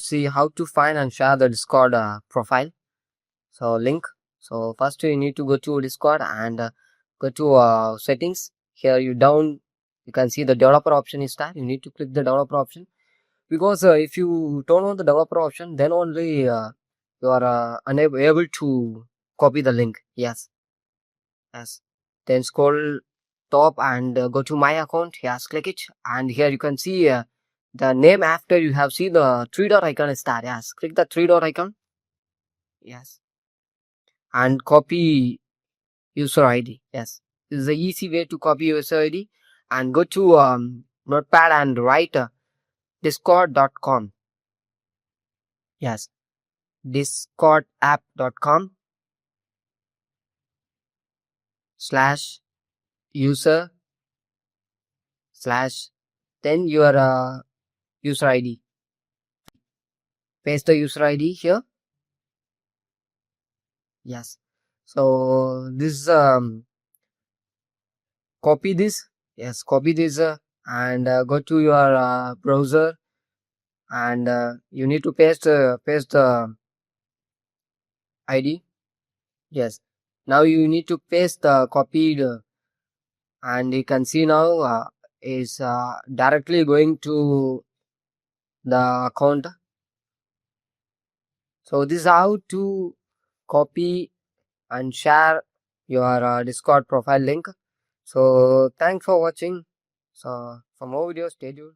See how to find and share the Discord profile. So link. So first you need to go to Discord and go to settings. Here you can see the developer option is there. You need to click the developer option because if you turn on the developer option, then only you are unable able to copy the link. Yes. Then scroll top and go to my account. Yes, click it, and here you can see the name after you have seen the three dot icon is there. Yes, click the three dot icon. Yes, and copy user ID. Yes, this is the easy way to copy user ID. And go to notepad and write discord.com. Yes, discordapp.com slash user slash then your user ID. Paste the user ID here. Yes. So this copy this. Yes, copy this and go to your browser and you need to paste the ID. Yes. Now you need to paste the copied and you can see now is directly going to the account. So this is how to copy and share your Discord profile link. So thanks for watching. So for more videos, stay tuned.